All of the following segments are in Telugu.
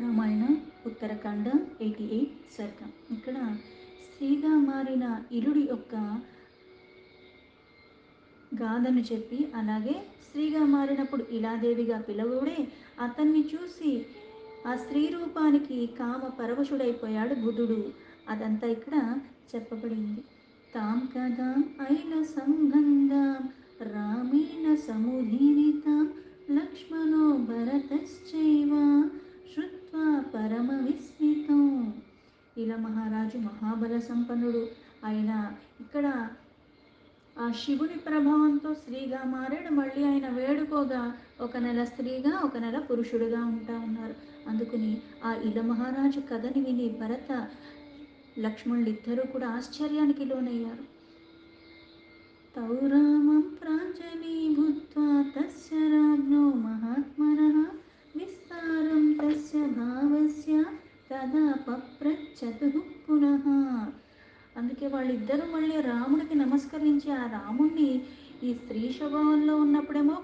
రామాయణ ఉత్తరకాండ 88 సర్గం. ఇక్కడ స్త్రీగా మారిన ఇరుడి యొక్క గాథను చెప్పి, అలాగే స్త్రీగా మారినప్పుడు ఇలాదేవిగా పిలవుడే అతన్ని చూసి ఆ స్త్రీ రూపానికి కామ పరవశుడైపోయాడు బుధుడు. అదంతా ఇక్కడ చెప్పబడింది. తాం కదా ఐల సంబంధం రామేణ సముదీరితాం లక్ష్మణో భరతశ్చైవ శ్రుత్వా పరమ విస్మితం. ఇలా మహారాజు మహాబల సంపన్నుడు. ఆయన ఇక్కడ ఆ శివుని ప్రభావంతో స్త్రీగా మారాడు. మళ్ళీ ఆయన వేడుకోగా ఒక నెల స్త్రీగా, ఒక నెల పురుషుడుగా ఉంటా ఉన్నారు. అందుకని ఆ ఇల మహారాజు కథని విని భరత లక్ష్మణులు ఇద్దరూ కూడా ఆశ్చర్యానికి లోనయ్యారు. తౌ రామం ప్రాంజలీభూత్వా తస్య రాజ్ఞో మహాత్మనః విస్తారం తస్య భావస్య తదా పప్రచ్ఛతుః పునః. అందుకే వాళ్ళిద్దరూ మళ్ళీ రాముడికి నమస్కరించి ఆ రాముణ్ణి ఈ స్త్రీ స్వభావంలో ఉన్నప్పుడేమో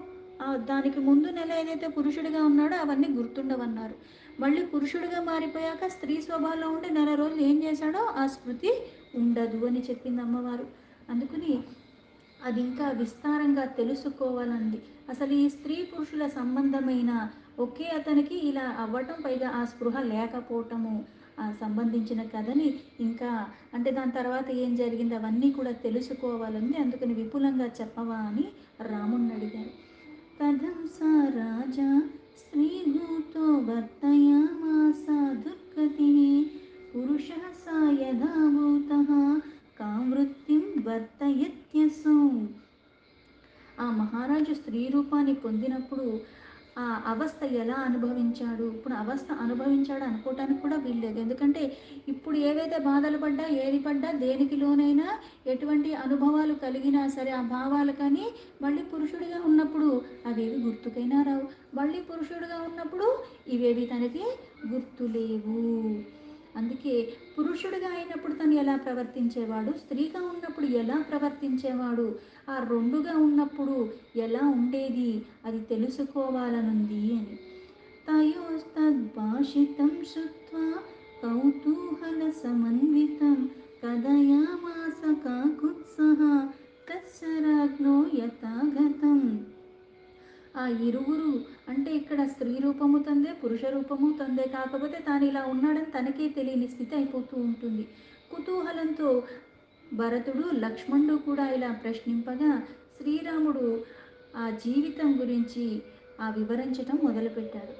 దానికి ముందు నెల ఏదైతే పురుషుడిగా ఉన్నాడో అవన్నీ గుర్తుండవన్నారు. మళ్ళీ పురుషుడిగా మారిపోయాక స్త్రీ స్వభావంలో ఉండి నెల రోజులు ఏం చేశాడో ఆ స్మృతి ఉండదు అని చెప్పింది అమ్మవారు. అందుకని అది ఇంకా విస్తారంగా తెలుసుకోవాలంది. అసలు ఈ స్త్రీ పురుషుల సంబంధమైన ఒకే అతనికి ఇలా అవ్వటం, పైగా ఆ స్పృహ లేకపోవటము సంబంధించిన కథని ఇంకా అంటే దాని తర్వాత ఏం జరిగింది అవన్నీ కూడా తెలుసుకోవాలని, అందుకని విపులంగా చెప్పవా అని రాముణ్ణి అడిగారు. కథం సా రాజా స్త్రీభూతో వర్తయామాస దుర్గతి పురుష సా యథాభూతః కావృత్తిం వర్తయత్యసౌ. ఆ మహారాజు స్త్రీ రూపాన్ని పొందినప్పుడు ఆ అవస్థ ఎలా అనుభవించాడు, ఇప్పుడు అవస్థ అనుభవించాడు అనుకోవటానికి కూడా వీల్లేదు. ఎందుకంటే ఇప్పుడు ఏవైతే బాధలు పడ్డా, ఏది పడ్డా, దేనికి లోనైనా ఎటువంటి అనుభవాలు కలిగినా సరే ఆ భావాలు కానీ మళ్ళీ పురుషుడిగా ఉన్నప్పుడు అవేవి గుర్తుకైనా రావు. మళ్ళీ పురుషుడిగా ఉన్నప్పుడు ఇవేవి తనకి గుర్తులేవు. అందుకే పురుషుడిగా అయినప్పుడు తను ఎలా ప్రవర్తించేవాడు, స్త్రీగా ఉన్నప్పుడు ఎలా ప్రవర్తించేవాడు, ఆ రెండుగా ఉన్నప్పుడు ఎలా ఉండేది అది తెలుసుకోవాలనుంది అని. తయోస్తద్భాషితం శ్రుత్వా కౌతూహల సమన్వితం కథయామాస కాకుత్సః తస్య రాజ్ఞో యథాగతం. ఆ ఇరువురు అంటే ఇక్కడ స్త్రీ రూపము తందే, పురుష రూపము తందే, కాకపోతే తాను ఇలా ఉన్నాడని తనకే తెలియని స్థితి అయిపోతూ ఉంటుంది. కుతూహలంతో భరతుడు లక్ష్మణుడు కూడా ఇలా ప్రశ్నింపగా శ్రీరాముడు ఆ జీవితం గురించి వివరించటం మొదలుపెట్టాడు.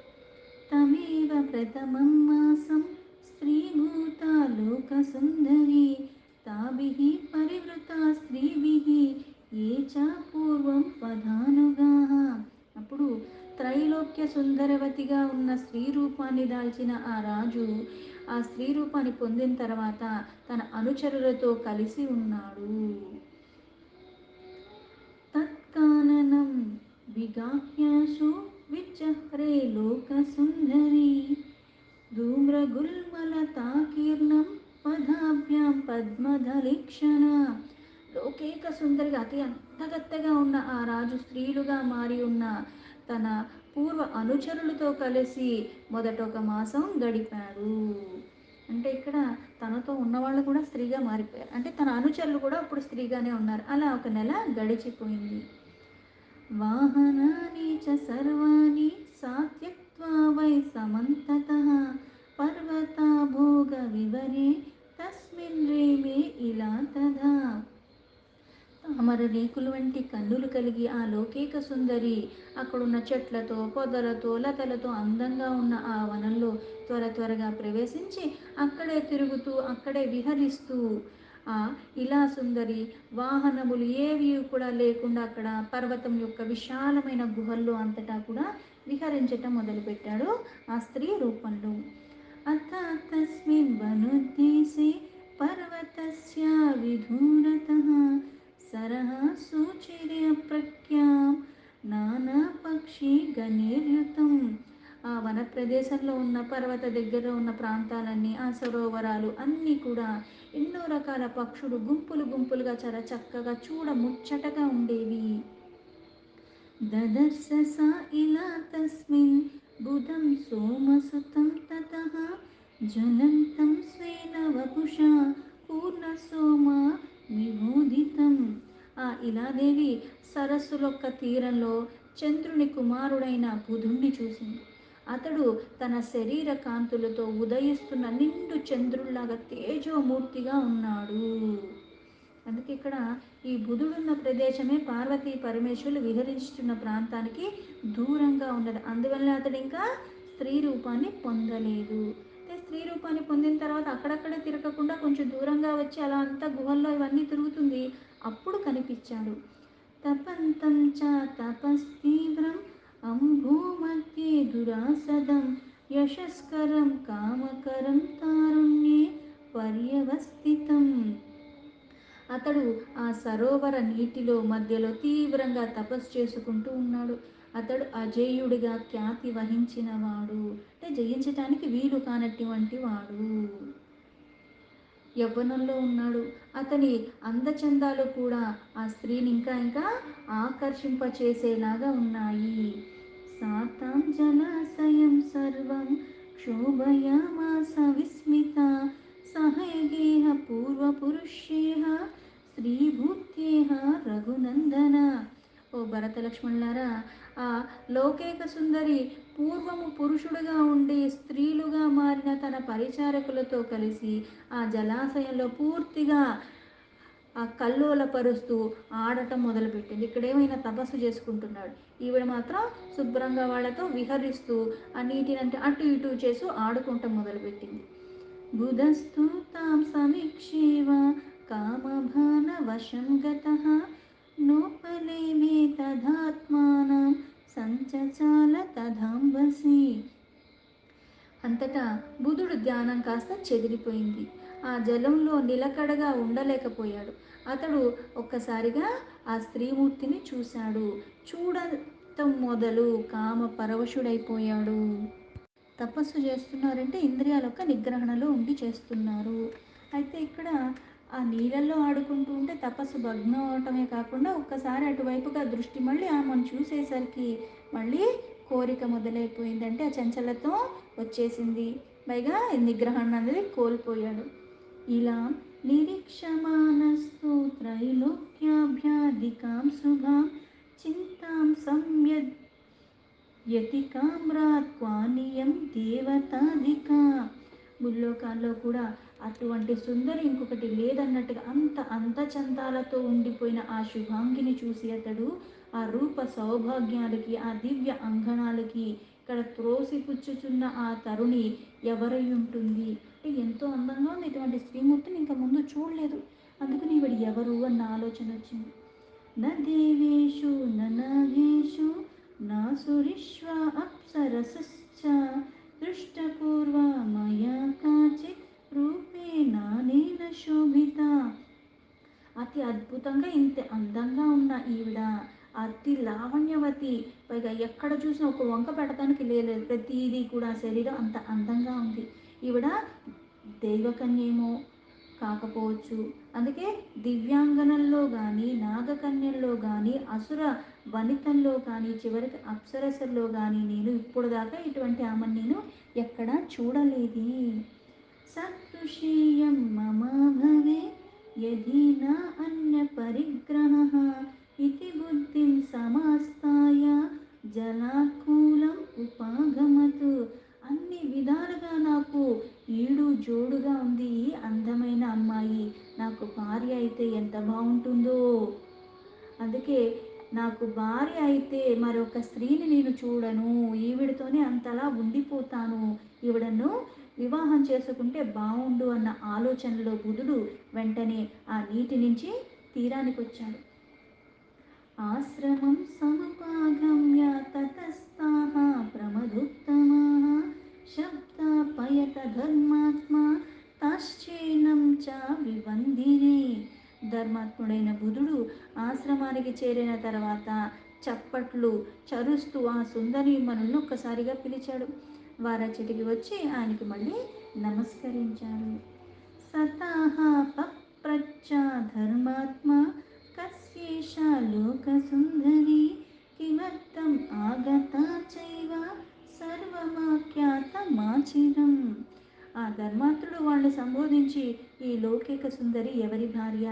తమేవ ప్రథమం మాసం స్త్రీభూతా లోక సుందరి తాభిః పరివృతా స్త్రీభిః ఏ చ పూర్వం పదానుగాః. అప్పుడు త్రైలోక్య సుందరవతిగా ఉన్న స్త్రీ రూపాన్ని దాల్చిన ఆ రాజు ఆ స్త్రీ రూపాన్ని పొందిన తర్వాత తన అనుచరులతో కలిసి ఉన్నాడు. తత్కాననం విగాహ్యాశు విచహ్రే లోక సుందరి ధూమ్రగుల్మలతాకీర్ణం పదాభ్యాం పద్మదలీక్షణ. లోకేక సుందరిగా అతి అందగత్తెగా ఉన్న ఆ రాజు స్త్రీలుగా మారి ఉన్న తన పూర్వ అనుచరులతో కలిసి మొదట ఒక మాసం గడిపాడు. అంటే ఇక్కడ తనతో ఉన్నవాళ్ళు కూడా స్త్రీగా మారిపోయారు, అంటే తన అనుచరులు కూడా అప్పుడు స్త్రీగానే ఉన్నారు. అలా ఒక నెల గడిచిపోయింది. వాహనాని చ సర్వాణి సాత్యక్త్వా వై సమంతతః పర్వతా భోగ వివరే తస్మిన్ రేమే ఇలా తథా. తామర రేకులు వంటి కన్నులు కలిగి ఆ లోకేక సుందరి అక్కడున్న చెట్లతో, పొదలతో, లతలతో అందంగా ఉన్న ఆ వనంలో త్వరగా ప్రవేశించి అక్కడే తిరుగుతూ, అక్కడే విహరిస్తూ ఇలా సుందరి వాహనములు ఏవి కూడా లేకుండా అక్కడ పర్వతం యొక్క విశాలమైన గుహల్లో అంతటా కూడా విహరించటం మొదలుపెట్టాడు ఆ స్త్రీ రూపంలో. అథ తస్మిన్ వనుద్దేశే పర్వతస్య విధూరతః సరః సూచిరే ప్రఖ్యాం నానా పక్షి గణేర్యుతం. ఆ వన ప్రదేశంలో ఉన్న పర్వత దగ్గర ఉన్న ప్రాంతాలన్నీ, ఆ సరోవరాలు అన్నీ కూడా ఎన్నో రకాల పక్షులు గుంపులుగా చాలా చక్కగా చూడ ముచ్చటగా ఉండేవి. దదర్శ సా ఇలా తస్మిన్ బుధం సోమసుతం తత జ్వలంతం స్వేన వపుషా పూర్ణసోమ విభూదితం. ఆ ఇలాదేవి సరస్సులొక్క తీరంలో చంద్రుని కుమారుడైన బుధుణ్ణి చూసింది. అతడు తన శరీర కాంతులతో ఉదయిస్తున్న నిండు చంద్రుల్లాగా తేజోమూర్తిగా ఉన్నాడు. అందుకే ఇక్కడ ఈ బుధుడున్న ప్రదేశమే పార్వతీ పరమేశ్వరులు విహరిస్తున్న ప్రాంతానికి దూరంగా ఉన్నది. అందువల్ల అతడు ఇంకా స్త్రీ రూపాన్ని పొందలేదు. అంటే స్త్రీ రూపాన్ని పొందిన తర్వాత అక్కడక్కడే తిరగకుండా కొంచెం దూరంగా వచ్చి అలా అంతా గుహల్లో ఇవన్నీ తిరుగుతుంది. అప్పుడు కనిపించాడు. తపంతం చ తపస్తీవ్రం అంభూమధ్యే దురాసదం యశస్కరం కామకరం తారుణ్యే పర్యవస్థితం. అతడు ఆ సరోవర నీటిలో మధ్యలో తీవ్రంగా తపస్సు చేసుకుంటూ ఉన్నాడు. అతడు అజేయుడిగా ఖ్యాతి వహించినవాడు, అంటే జయించటానికి వీలు కానటువంటి వాడు. యవ్వనంలో ఉన్నాడు. అతని అందచందాలు కూడా ఆ స్త్రీని ఇంకా ఇంకా ఆకర్షింపచేసేలాగా ఉన్నాయి. సాతాం జలాశయం సర్వం క్షోభయామాస విస్మిత సహైగేహ పూర్వపురుషేహ స్త్రీభూత్యేహ రఘునందన. ఓ భరత లక్ష్మణులారా, ఆ లౌకేక సుందరి పూర్వము పురుషుడుగా ఉండి స్త్రీలుగా మారిన తన పరిచారకులతో కలిసి ఆ జలాశయంలో పూర్తిగా ఆ కల్లోలపరుస్తూ ఆడటం మొదలుపెట్టింది. ఇక్కడేమైనా తపస్సు చేసుకుంటున్నాడు, ఈవిడ మాత్రం శుభ్రంగా వాళ్ళతో విహరిస్తూ ఆ నీటినంటే అటు ఇటు చేస్తూ ఆడుకుంటం మొదలుపెట్టింది. బుధస్తు తాం సమీక్షేవ కామభాన వశం గతః నోపలేమే తదాత్మానం సంచచాల తదాంబసి. అంతటా బుధుడు ధ్యానం కాస్త చెదిరిపోయింది. ఆ జలంలో నిలకడగా ఉండలేకపోయాడు. అతడు ఒక్కసారిగా ఆ స్త్రీమూర్తిని చూశాడు. చూడటం మొదలు కామ పరవశుడైపోయాడు. తపస్సు చేస్తున్నారంటే ఇంద్రియాల యొక్క నిగ్రహణలో ఉండి చేస్తున్నారు. అయితే ఇక్కడ ఆ నీళ్ళల్లో ఆడుకుంటూ ఉంటే తపస్సు భగ్నం అవటమే కాకుండా ఒక్కసారి అటువైపుగా దృష్టి మళ్ళీ ఆమెను చూసేసరికి మళ్ళీ కోరిక మొదలైపోయింది. అంటే ఆ చంచలత్వం వచ్చేసింది. పైగా నిగ్రహణ అనేది కోల్పోయాడు. ఇలా నిరీక్షమానస్తు త్రైలోక్యాభ్యాధికాం శుభాం చింతాం సంయద్ యతికామ్రాత్వానియం దేవతాధిక. ముల్లోకాల్లో కూడా అటువంటి సుందరి ఇంకొకటి లేదన్నట్టుగా అంత అందచందాలతో ఉండిపోయిన ఆ శుభాంగిని చూసి అతడు ఆ రూప సౌభాగ్యాలకి ఆ దివ్య అంగణాలకి ఇక్కడ త్రోసిపుచ్చుచున్న ఆ తరుణి ఎవరై ఉంటుంది అంటే ఎంతో అందంగా ఉంది. ఇటువంటి శ్రీమూర్తిని ఇంకా ముందు చూడలేదు. అందుకని ఈవిడ ఎవరు అన్న ఆలోచన వచ్చింది. న దేవేషు నాగేషు నాసురిష్వ అప్సరసశ్చ దృష్టపూర్వా మయా కాచిత్ రూపేణానేన శోభిత. అతి అద్భుతంగా ఇంత అందంగా ఉన్న ఈవిడ అతి లావణ్యవతి. పైగా ఎక్కడ చూసినా ఒక వంక పెడతానికి లేదు, ప్రతిదీ కూడా శరీరం అంత అందంగా ఉంది. ఈవిడ దైవకన్యేమో కాకపోవచ్చు. అందుకే దివ్యాంగనల్లో కానీ నాగకన్యల్లో కానీ అసుర వనితల్లో కానీ చివరికి అప్సరసల్లో కానీ నేను ఇప్పుడు దాకా ఇటువంటి ఆమెను నేను ఎక్కడా చూడలేదు. సదృశేయం మమ భవే యది నా అన్య పరిగ్రహ ఇతి బుద్ధిం సమాస్తాయ జలాకూలం ఉపాగమతు. అన్ని విధాలుగా నాకు ఈడు జోడుగా ఉంది ఈ అందమైన అమ్మాయి. నాకు భార్య అయితే ఎంత బాగుంటుందో. అందుకే నాకు భార్య అయితే మరొక స్త్రీని నేను చూడను, ఈవిడతోనే అంతలా ఉండిపోతాను, ఈవిడను వివాహం చేసుకుంటే బాగుండు అన్న ఆలోచనలో బుధుడు వెంటనే ఆ నీటి నుంచి తీరానికి వచ్చాడు. ఆశ్రమం సముపాగమ్య తతస్తాః ప్రమదుత్తమాః శబ్దాపయత ధర్మాత్మా తాశ్చైనం చ వివందిరే. ధర్మాత్ముడైన బుధుడు ఆశ్రమానికి చేరిన తర్వాత చప్పట్లు చరుస్తూ ఆ సుందరీమణులను ఒక్కసారిగా పిలిచాడు. వారచ్చటికి వచ్చి ఆయనకి మళ్ళీ నమస్కరించారు. సతాః పప్రచ్ఛ ధర్మాత్మా కస్యేషా లోకసుందరి కిమర్థం ఆగతా చైవ సర్వమాఖ్యాతమాచిరం. ఆ ధర్మాత్రుడు వాళ్ళని సంబోధించి, ఈ లౌకిక సుందరి ఎవరి భార్య,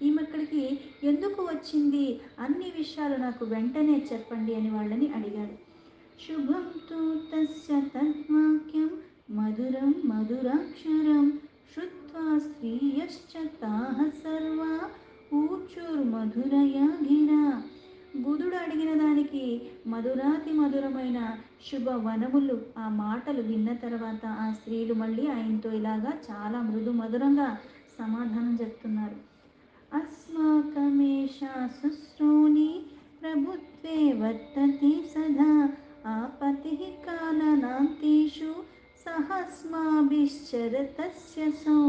ఈమెక్కడికి ఎందుకు వచ్చింది, అన్ని విషయాలు నాకు వెంటనే చెప్పండి అని వాళ్ళని అడిగాడు. శుభం తు తస్య తద్వాక్యం మధురం మధురాక్షరం శ్రుత్వా స్త్రియశ్చ తాః సర్వా ఊచుర్మధురయా గిరా. బుధుడు అడిగిన దానికి మధురాతి మధురమైన శుభవనములు ఆ మాటలు విన్న తర్వాత ఆ స్త్రీలు మళ్ళీ ఆయనతో ఇలాగా చాలా మృదు మధురంగా సమాధానం చెప్తున్నారు. అస్మాకమేషా శుశ్రూని ప్రభుత్వే వర్తతే సదా ఆపతిః కాననాంతేషు సహస్మాభిశ్చరతస్య సౌ.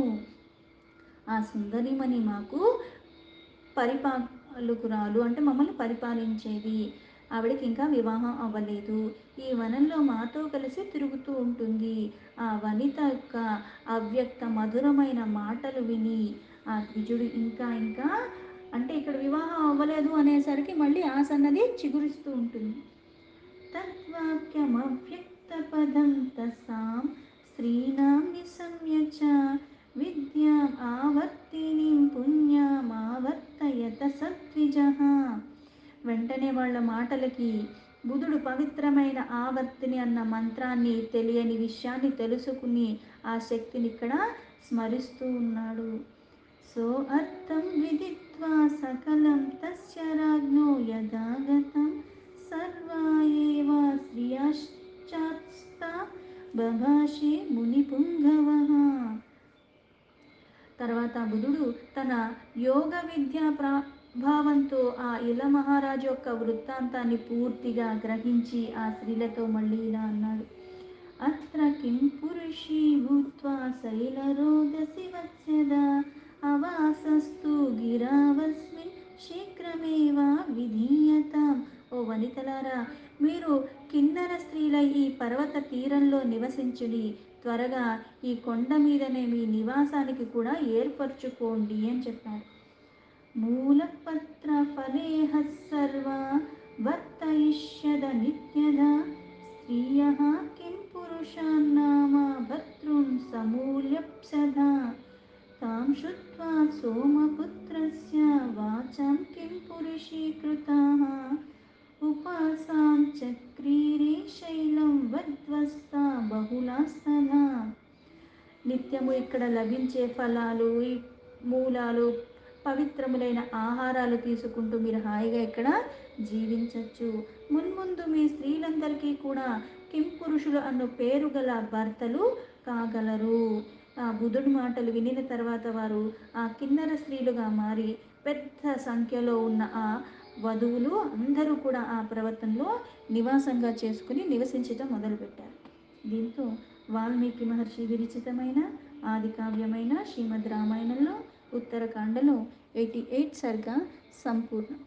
ఆ సుందరిమణి మాకు పరిపాలకురాలు, అంటే మమ్మల్ని పరిపాలించేది. ఆవిడకి ఇంకా వివాహం అవ్వలేదు. ఈ వనంలో మాతో కలిసి తిరుగుతూ ఉంటుంది. ఆ వనిత యొక్క అవ్యక్త మధురమైన మాటలు విని ఆ ద్విజుడు ఇంకా ఇంకా అంటే ఇక్కడ వివాహం అవ్వలేదు అనేసరికి మళ్ళీ ఆశ అన్నది చిగురిస్తూ ఉంటుంది. తద్వాక్యమవ్యక్తపదం తసాం స్త్రీణాం నిశమ్య చ విద్యాం ఆవర్తినీం పుణ్యమావర్తయత సద్విజః. వెంటనే వాళ్ళ మాటలకి బుధుడు పవిత్రమైన ఆవర్తిని అన్న మంత్రాన్ని, తెలియని విషయాన్ని తెలుసుకుని ఆ శక్తిని ఇక్కడ స్మరిస్తూ ఉన్నాడు. సో అర్థం విదిత్వా సకలం తస్య రాజ్ఞో యథాగతం సర్వా ఏవ శ్రియాశ్చాస్తా బభాషే మునిపుంగవః. తర్వాత బుధుడు తన యోగ విద్యా ప్రభావంతో ఆ ఇల మహారాజు యొక్క వృత్తాంతాన్ని పూర్తిగా గ్రహించి ఆ స్త్రీలతో మళ్ళీ ఇలా అన్నాడు. అత్ర కిం పురుషీ భూత్వా శైలరోదసి వత్స్యదా అవాసస్తు గిరావస్మిన్ శీఘ్రమేవ విధీయతాం. ఓ వనితలారా, మీరు కిన్నర స్త్రీలై ఈ పర్వత తీరంలో నివసించుడి. త్వరగా ఈ కొండ మీదనే మీ నివాసానికి కూడా ఏర్పరచుకోండి అని చెప్పారు. మూలపత్ర ఫలేహ సర్వా వర్తయిష్యద నిత్యదా స్త్రియః కిం పురుషాన్నామ భర్తॄన్ సమూల్యప్సదా. తాం శ్రుత్వా సోమపుత్రస్య వాచాం కిం పురుషీకృతాః ఉపాసాం చక్రీరే శైలం వద్వస్తా బహుళాస్తదా. నిత్యము ఇక్కడ లభించే ఫలాలు, ఈ మూలాలు, పవిత్రములైన ఆహారాలు తీసుకుంటూ మీరు హాయిగా ఇక్కడ జీవించవచ్చు. మున్ముందు మీ స్త్రీలందరికీ కూడా కింపురుషులు అన్న పేరు గల భర్తలు కాగలరు. ఆ బుధుడి మాటలు వినిన తర్వాత వారు ఆ కిన్నర స్త్రీలుగా మారి పెద్ద సంఖ్యలో ఉన్న ఆ వధువులు అందరూ కూడా ఆ పర్వతంలో నివాసంగా చేసుకుని నివసించటం మొదలుపెట్టారు. దీంతో వాల్మీకి మహర్షి విరచితమైన ఆది కావ్యమైన శ్రీమద్ రామాయణంలో ఉత్తరకాండలో 88 సర్గ సంపూర్ణం.